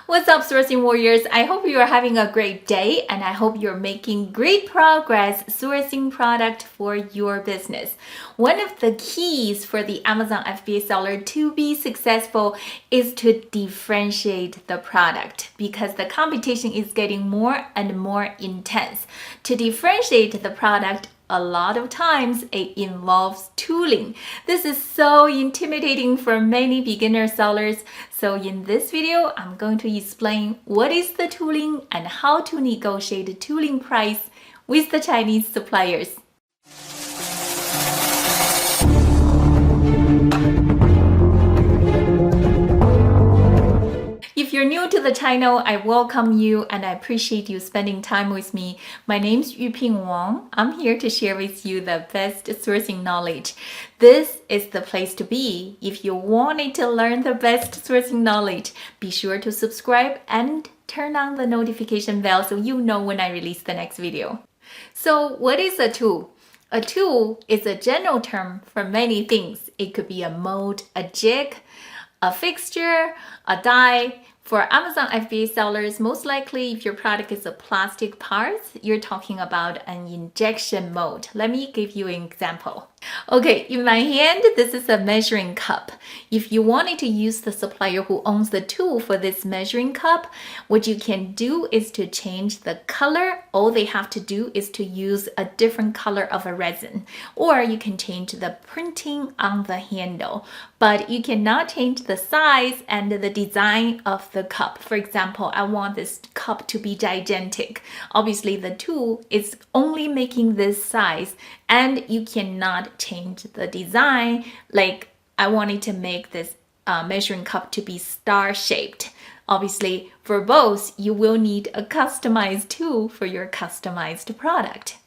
What's up, sourcing warriors? I hope you are having a great day and I hope you're making great progress sourcing product for your business. One of the keys for the Amazon FBA seller to be successful is to differentiate the product because the competition is getting more and more intense. To differentiate the product, a lot of times it involves tooling. This is so intimidating for many beginner sellers. So in this video, I'm going to explain what is the tooling and how to negotiate the tooling price with the Chinese suppliers. If you're new to the channel, I welcome you and I appreciate you spending time with me. My name's Yuping Wang. I'm here to share with you the best sourcing knowledge. This is the place to be. If you wanted to learn the best sourcing knowledge, be sure to subscribe and turn on the notification bell so you know when I release the next video. So what is a tool? A tool is a general term for many things. It could be a mold, a jig, a fixture, a die. For Amazon FBA sellers, most likely if your product is a plastic part, you're talking about an injection mold. Let me give you an example. Okay, in my hand, this is a measuring cup. If you wanted to use the supplier who owns the tool for this measuring cup, what you can do is to change the color. All they have to do is to use a different color of a resin. Or you can change the printing on the handle. But you cannot change the size and the design of the cup. For example, I want this cup to be gigantic. Obviously, the tool is only making this size and you cannot change the design. Like I wanted to make this measuring cup to be star-shaped. Obviously, for both, you will need a customized tool for your customized product.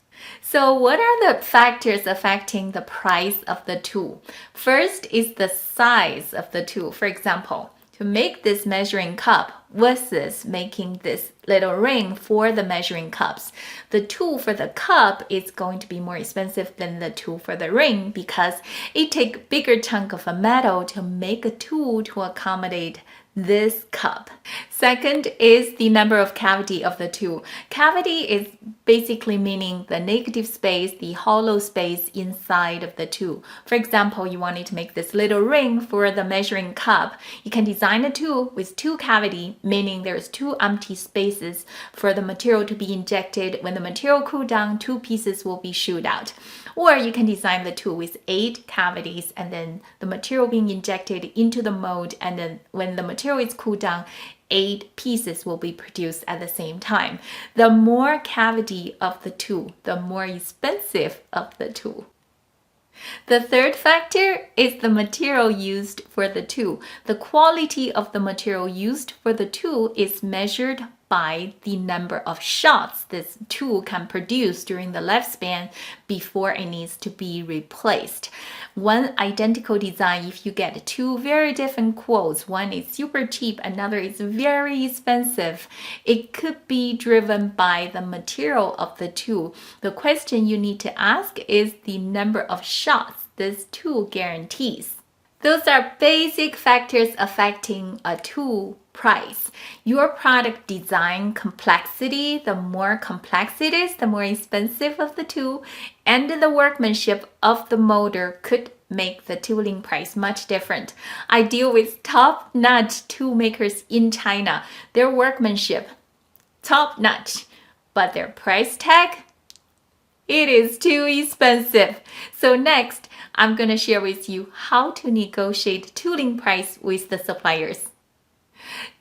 So what are the factors affecting the price of the tool? First is the size of the tool. For example, to make this measuring cup versus making this little ring for the measuring cups. The tool for the cup is going to be more expensive than the tool for the ring because it takes a bigger chunk of a metal to make a tool to accommodate this cup. Second is the number of cavity of the tool. Cavity is basically meaning the negative space, the hollow space inside of the tool. For example, you wanted to make this little ring for the measuring cup. You can design a tool with two cavity, meaning there's two empty spaces for the material to be injected. When the material cools down, two pieces will be shoot out. Or you can design the tool with 8 cavities and then the material being injected into the mold, and then when the material is cooled down, 8 pieces will be produced at the same time. The more cavity of the tool, the more expensive of the tool. The third factor is the material used for the tool. The quality of the material used for the tool is measured by the number of shots this tool can produce during the lifespan before it needs to be replaced. One identical design, if you get two very different quotes, one is super cheap, another is very expensive, it could be driven by the material of the tool. The question you need to ask is the number of shots this tool guarantees. Those are basic factors affecting a tool price. Your product design complexity, the more complex it is, the more expensive of the tool, and the workmanship of the molder could make the tooling price much different. I deal with top-notch tool makers in China. Their workmanship, top-notch, but their price tag, it is too expensive. So next, I'm going to share with you how to negotiate tooling price with the suppliers.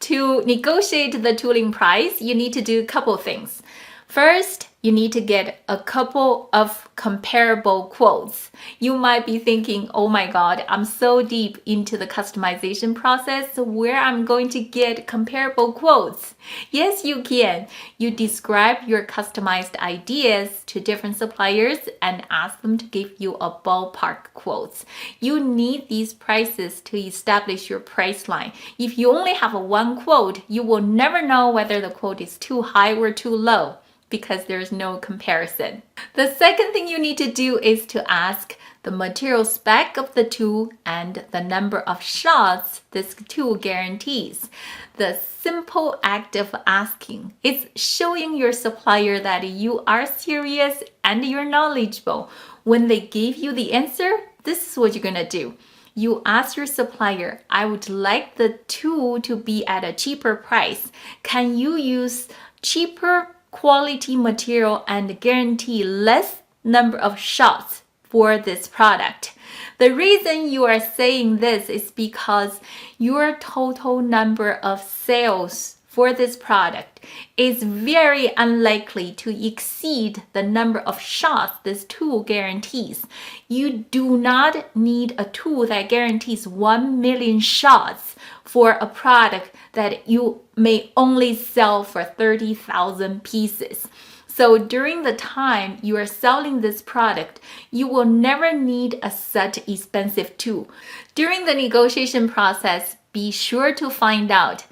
To negotiate the tooling price, you need to do a couple things. First, you need to get a couple of comparable quotes. You might be thinking, oh my God, I'm so deep into the customization process where I'm going to get comparable quotes. Yes, you can. You describe your customized ideas to different suppliers and ask them to give you a ballpark quotes. You need these prices to establish your price line. If you only have a one quote, you will never know whether the quote is too high or too low, because there's no comparison. The second thing you need to do is to ask the material spec of the tool, and the number of shots this tool guarantees. The simple act of asking is showing your supplier that you are serious and you're knowledgeable. When they give you the answer, this is what you're gonna do. You ask your supplier, I would like the tool to be at a cheaper price. Can you use cheaper quality material and guarantee less number of shots for this product? The reason you are saying this is because your total number of sales for this product is very unlikely to exceed the number of shots this tool guarantees. You do not need a tool that guarantees 1 million shots for a product that you may only sell for 30,000 pieces. So during the time you are selling this product, you will never need a such expensive tool. During the negotiation process, be sure to find out,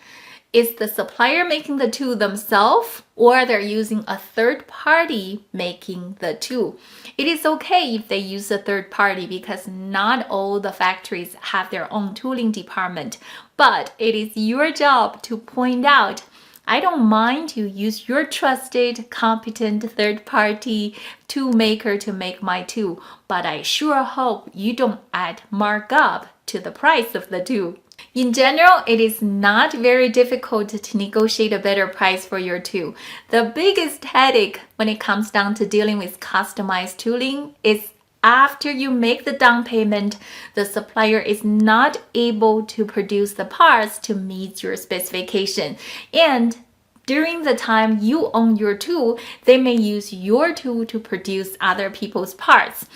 is the supplier making the tool themselves or they're using a third party making the tool? It is okay if they use a third party because not all the factories have their own tooling department, but it is your job to point out, I don't mind you use your trusted, competent third-party tool maker to make my tool, but I sure hope you don't add markup to the price of the tool. In general, it is not very difficult to negotiate a better price for your tool. The biggest headache when it comes down to dealing with customized tooling is after you make the down payment, the supplier is not able to produce the parts to meet your specification. And during the time you own your tool, they may use your tool to produce other people's parts.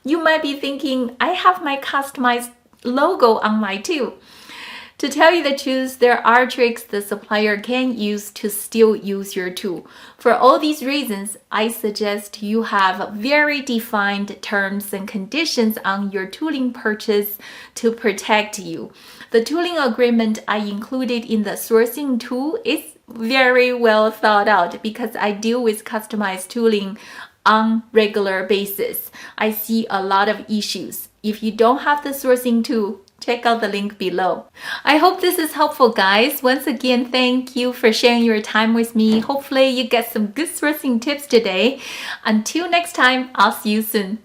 You might be thinking, I have my customized logo on my tool. To tell you the truth, there are tricks the supplier can use to still use your tool. For all these reasons, I suggest you have very defined terms and conditions on your tooling purchase to protect you. The tooling agreement I included in the sourcing tool is very well thought out because I deal with customized tooling on regular basis. I see a lot of issues. If you don't have the sourcing tool, check out the link below. I hope this is helpful, guys. Once again, thank you for sharing your time with me. Hopefully you get some good sourcing tips today. Until next time, I'll see you soon.